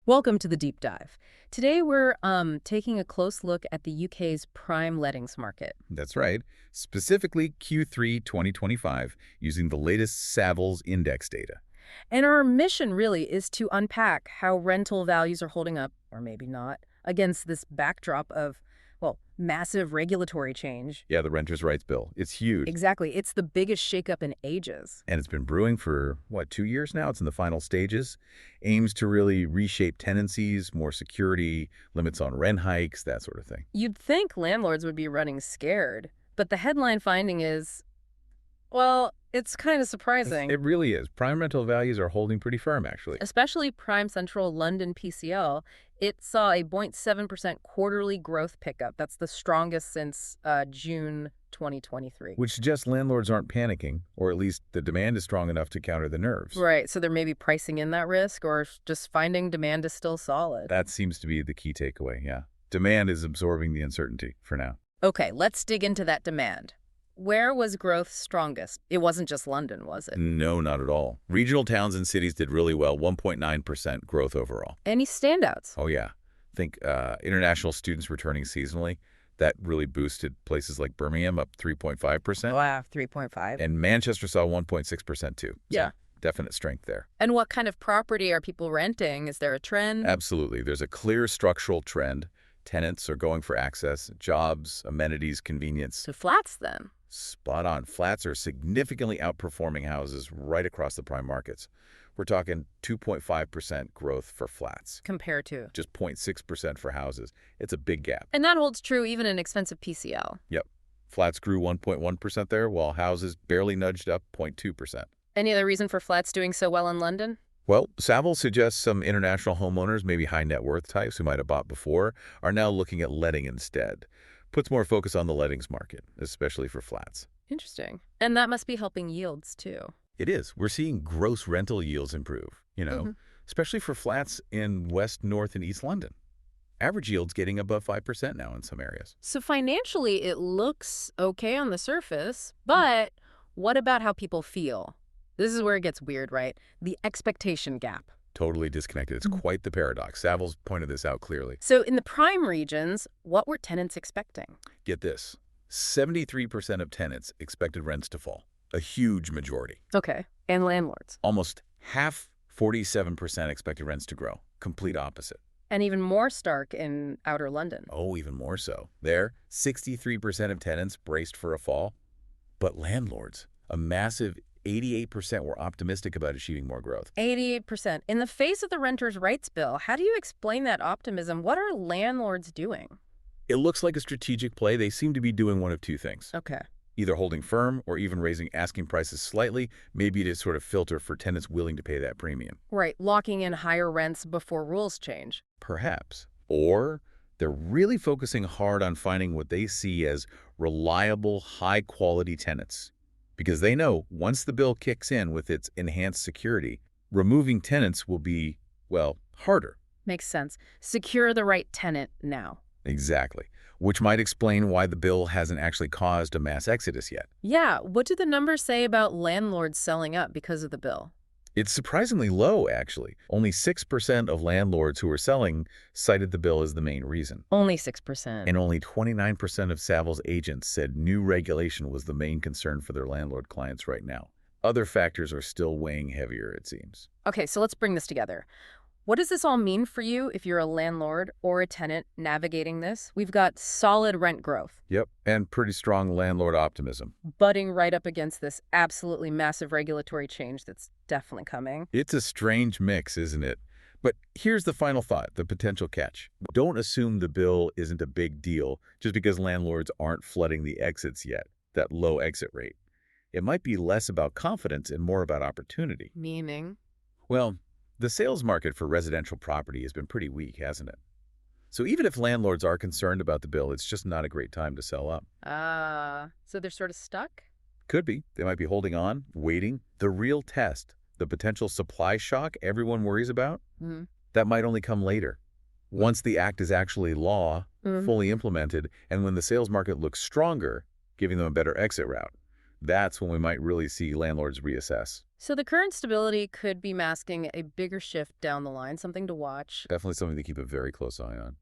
Welcome to the deep dive. Today we're taking a close look at the UK's prime lettings market. That's right. Specifically Q3 2025, using the latest Savills index data. And our mission really is to unpack how rental values are holding up, or maybe not, against this backdrop of, well, massive regulatory change. Yeah, the renters' rights bill. It's huge. Exactly. It's the biggest shakeup in ages. And it's been brewing for, 2 years now? It's in the final stages. Aims to really reshape tenancies, more security, limits on rent hikes, that sort of thing. You'd think landlords would be running scared, but the headline finding is, well, it's kind of surprising. It really is. Prime rental values are holding pretty firm, actually. Especially prime central London PCL, it saw a 0.7% quarterly growth pickup. That's the strongest since June 2023. Which suggests landlords aren't panicking, or at least the demand is strong enough to counter the nerves. Right, so they're maybe pricing in that risk or just finding demand is still solid. That seems to be the key takeaway, yeah. Demand is absorbing the uncertainty for now. Okay, let's dig into that demand. Where was growth strongest? It wasn't just London, was it? No, not at all. Regional towns and cities did really well, 1.9% growth overall. Any standouts? Oh, yeah. Think international students returning seasonally. That really boosted places like Birmingham, up 3.5%. Wow, 3.5. And Manchester saw 1.6% too. So yeah. Definite strength there. And what kind of property are people renting? Is there a trend? Absolutely. There's a clear structural trend. Tenants are going for access, jobs, amenities, convenience. So flats then? Spot on. Flats are significantly outperforming houses right across the prime markets. We're talking 2.5% growth for flats. Compared to? Just 0.6% for houses. It's a big gap. And that holds true even in expensive PCL. Yep. Flats grew 1.1% there, while houses barely nudged up 0.2%. Any other reason for flats doing so well in London? Well, Savills suggests some international homeowners, maybe high net worth types who might have bought before, are now looking at letting instead. Puts more focus on the lettings market, especially for flats. Interesting. And that must be helping yields, too. It is. We're seeing gross rental yields improve, especially for flats in West, North, and East London. Average yields getting above 5% now in some areas. So financially, it looks okay on the surface, but what about how people feel? This is where it gets weird, right? The expectation gap. Totally disconnected. It's quite the paradox. Savills pointed this out clearly. So in the prime regions, what were tenants expecting? Get this. 73% of tenants expected rents to fall. A huge majority. Okay. And landlords? Almost half, 47% expected rents to grow. Complete opposite. And even more stark in outer London. Oh, even more so. There, 63% of tenants braced for a fall. But landlords, a massive 88% were optimistic about achieving more growth. 88%. In the face of the renters' rights bill, how do you explain that optimism? What are landlords doing? It looks like a strategic play. They seem to be doing one of two things. Okay. Either holding firm or even raising asking prices slightly, maybe to sort of filter for tenants willing to pay that premium. Right, locking in higher rents before rules change. Perhaps. Or they're really focusing hard on finding what they see as reliable, high-quality tenants. Because they know once the bill kicks in with its enhanced security, removing tenants will be, well, harder. Makes sense. Secure the right tenant now. Exactly. Which might explain why the bill hasn't actually caused a mass exodus yet. Yeah, what do the numbers say about landlords selling up because of the bill? It's surprisingly low, actually. Only 6% of landlords who are selling cited the bill as the main reason. Only 6%. And only 29% of Savills agents said new regulation was the main concern for their landlord clients right now. Other factors are still weighing heavier, it seems. Okay, so let's bring this together. What does this all mean for you if you're a landlord or a tenant navigating this? We've got solid rent growth. Yep, and pretty strong landlord optimism. Butting right up against this absolutely massive regulatory change that's definitely coming. It's a strange mix, isn't it? But here's the final thought, the potential catch. Don't assume the bill isn't a big deal just because landlords aren't flooding the exits yet, that low exit rate. It might be less about confidence and more about opportunity. Meaning? Well, the sales market for residential property has been pretty weak, hasn't it? So even if landlords are concerned about the bill, it's just not a great time to sell up. So they're sort of stuck? Could be. They might be holding on, waiting. The real test, the potential supply shock everyone worries about, that might only come later. Once the act is actually law, fully implemented, and when the sales market looks stronger, giving them a better exit route. That's when we might really see landlords reassess. So the current stability could be masking a bigger shift down the line, something to watch. Definitely something to keep a very close eye on.